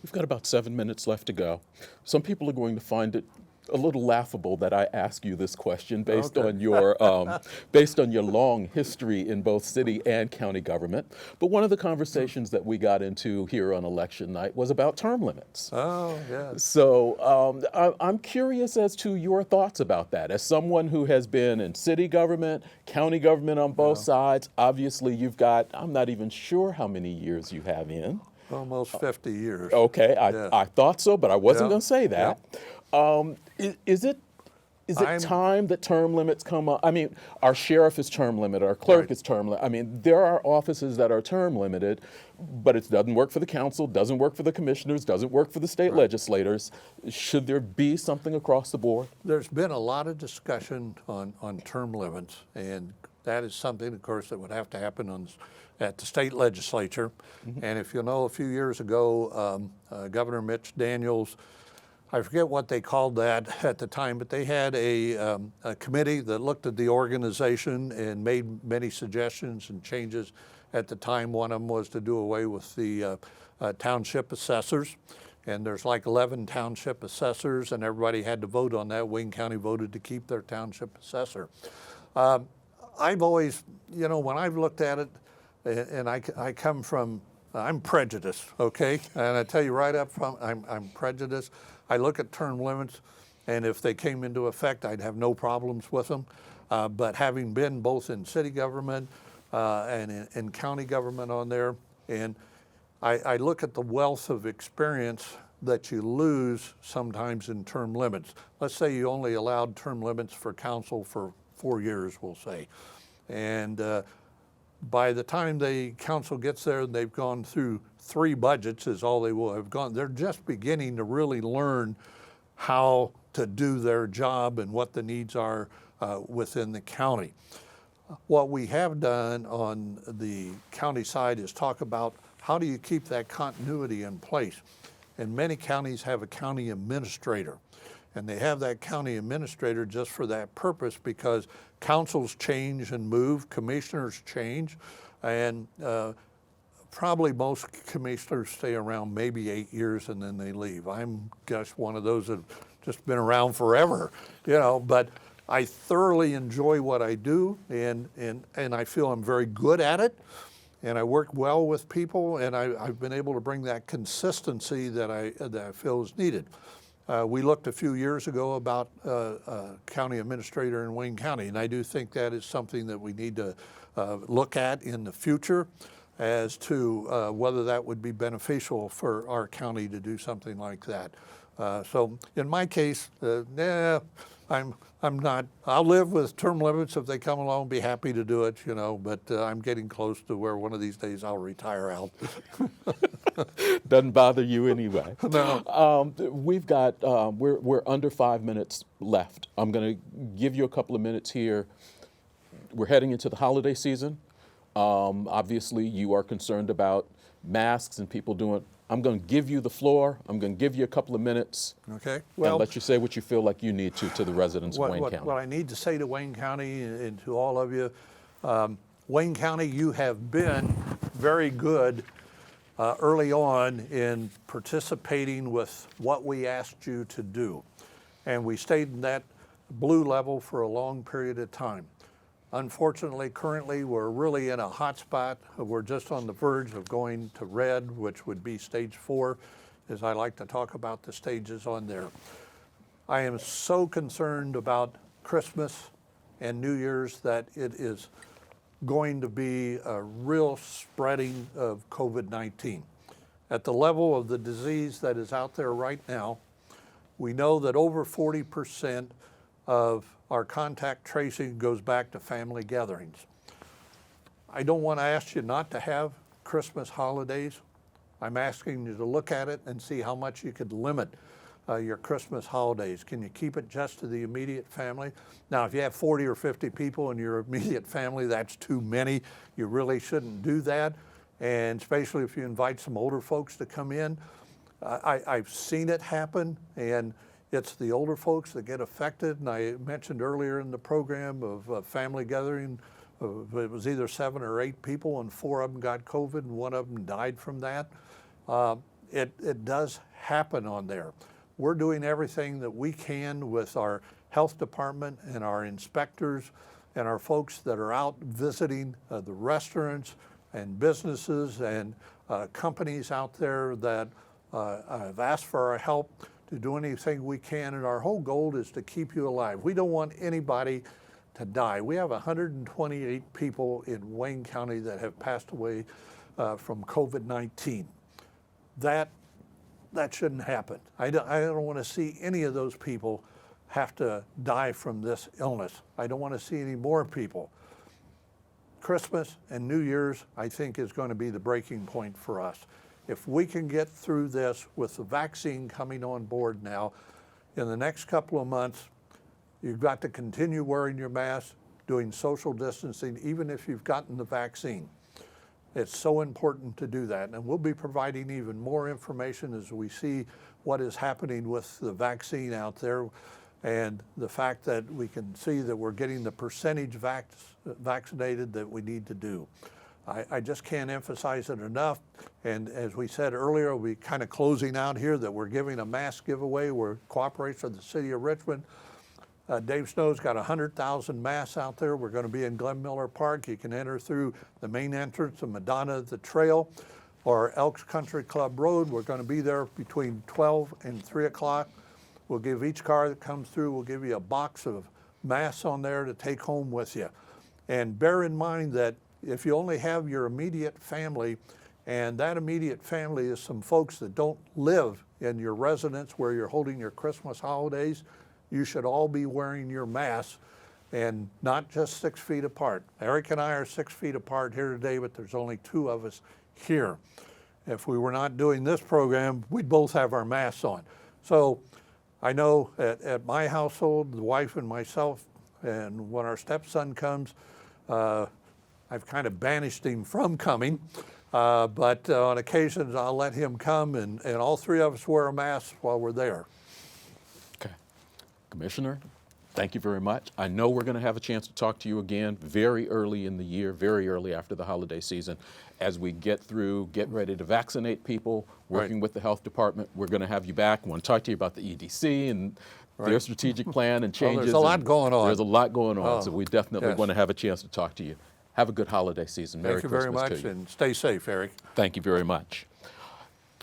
We've got about 7 minutes left to go. Some people are going to find it a little laughable that I ask you this question based on your long history in both city and county government. But one of the conversations that we got into here on election night was about term limits. Oh, yes. So I'm curious as to your thoughts about that. As someone who has been in city government, county government on both sides, obviously you've got, I'm not even sure how many years you have in. Almost 50 years. Okay, Yes. I thought so, but I wasn't going to say that. Is it time that term limits come up? I mean, our sheriff is term limited, our clerk is term limited. I mean, there are offices that are term limited, but it doesn't work for the council, doesn't work for the commissioners, doesn't work for the state legislators. Should there be something across the board? There's been a lot of discussion on term limits, and that is something, of course, that would have to happen at the state legislature. And if you know, a few years ago, Governor Mitch Daniels, I forget what they called that at the time, but they had a committee that looked at the organization and made many suggestions and changes at the time. One of them was to do away with the township assessors. And there's like 11 township assessors, and everybody had to vote on that. Wayne County voted to keep their township assessor. I've always, you know, when I've looked at it, and I come from, I'm prejudiced, okay? And I tell you right up front, I'm prejudiced. I look at term limits, and if they came into effect, I'd have no problems with them. But having been both in city government and in county government on there, and I look at the wealth of experience that you lose sometimes in term limits. Let's say you only allowed term limits for council for 4 years, we'll say. And by the time the council gets there, they've gone through 3 budgets is all they will have gone. They're just beginning to really learn how to do their job and what the needs are within the county. What we have done on the county side is talk about how do you keep that continuity in place. And many counties have a county administrator. And they have that county administrator just for that purpose because councils change and move, commissioners change, and probably most commissioners stay around maybe 8 years and then they leave. I'm just one of those that have just been around forever, you know, but I thoroughly enjoy what I do and I feel I'm very good at it. And I work well with people, and I've been able to bring that consistency that I feel is needed. We looked a few years ago about county administrator in Wayne County, and I do think that is something that we need to look at in the future as to whether that would be beneficial for our county to do something like that. So in my case, I'm not, I'll live with term limits if they come along, be happy to do it, you know, but I'm getting close to where one of these days I'll retire out. Doesn't bother you anyway. No. We've got, we're under 5 minutes left. I'm going to give you a couple of minutes here. We're heading into the holiday season. Obviously, you are concerned about masks and people doing, I'm going to give you the floor. I'm going to give you a couple of minutes. Okay. Well, and let you say what you feel like you need to the residents of Wayne County. What I need to say to Wayne County and to all of you, Wayne County, you have been very good early on in participating with what we asked you to do. And we stayed in that blue level for a long period of time. Unfortunately, currently, we're really in a hot spot. We're just on the verge of going to red, which would be stage 4, as I like to talk about the stages on there. I am so concerned about Christmas and New Year's that it is going to be a real spreading of COVID-19. At the level of the disease that is out there right now, we know that over 40% of our contact tracing goes back to family gatherings. I don't want to ask you not to have Christmas holidays. I'm asking you to look at it and see how much you could limit your Christmas holidays. Can you keep it just to the immediate family? Now, if you have 40 or 50 people in your immediate family, that's too many. You really shouldn't do that. And especially if you invite some older folks to come in. I've seen it happen, and it's the older folks that get affected. And I mentioned earlier in the program of a family gathering, it was either 7 or 8 people, and 4 of them got COVID, and 1 of them died from that. It does happen on there. We're doing everything that we can with our health department and our inspectors and our folks that are out visiting the restaurants and businesses and companies out there that have asked for our help to do anything we can. And our whole goal is to keep you alive. We don't want anybody to die. We have 128 people in Wayne County that have passed away from COVID-19. That shouldn't happen. I don't want to see any of those people have to die from this illness. I don't want to see any more people. Christmas and New Year's, I think, is going to be the breaking point for us. If we can get through this with the vaccine coming on board now, in the next couple of months, you've got to continue wearing your mask, doing social distancing, even if you've gotten the vaccine. It's so important to do that. And we'll be providing even more information as we see what is happening with the vaccine out there and the fact that we can see that we're getting the percentage vaccinated that we need to do. I just can't emphasize it enough. And as we said earlier, we're kind of closing out here that we're giving a mask giveaway. We're cooperating with the city of Richmond. Dave Snow's got 100,000 masks out there. We're going to be in Glen Miller Park. You can enter through the main entrance of Madonna the Trail or Elks Country Club Road. We're going to be there between 12 and 3 o'clock. We'll give each car that comes through, we'll give you a box of masks on there to take home with you. And bear in mind that if you only have your immediate family, and that immediate family is some folks that don't live in your residence where you're holding your Christmas holidays, you should all be wearing your masks and not just 6 feet apart. Eric and I are 6 feet apart here today, but there's only 2 of us here. If we were not doing this program, we'd both have our masks on. So I know at my household, the wife and myself, and when our stepson comes, I've kind of banished him from coming, but on occasions I'll let him come and all 3 of us wear a mask while we're there. Okay. Commissioner, thank you very much. I know we're going to have a chance to talk to you again very early in the year, very early after the holiday season. As we get ready to vaccinate people, working with the health department, we're going to have you back. I want to talk to you about the EDC and their strategic plan and changes. There's a lot going on. There's a lot going on, so we definitely want to have a chance to talk to you. Have a good holiday season. Merry Christmas to you. Thank you very much, and stay safe, Eric. Thank you very much.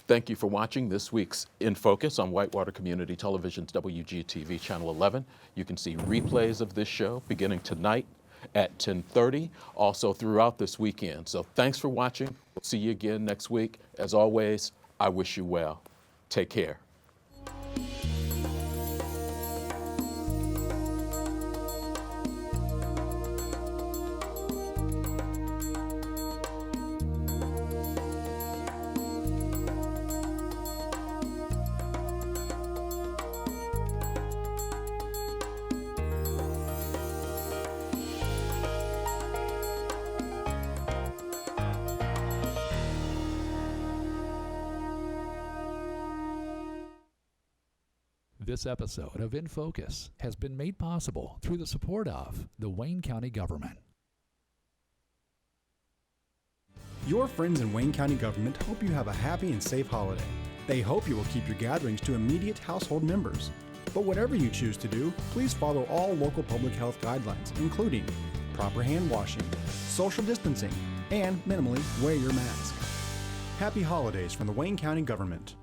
Thank you for watching this week's In Focus on Whitewater Community Television's WGTV Channel 11. You can see replays of this show beginning tonight at 10:30, also throughout this weekend. So thanks for watching. We'll see you again next week. As always, I wish you well. Take care. This episode of In Focus has been made possible through the support of the Wayne County government. Your friends in Wayne County government hope you have a happy and safe holiday. They hope you will keep your gatherings to immediate household members. But whatever you choose to do, please follow all local public health guidelines, including proper hand washing, social distancing, and minimally wear your mask. Happy holidays from the Wayne County government.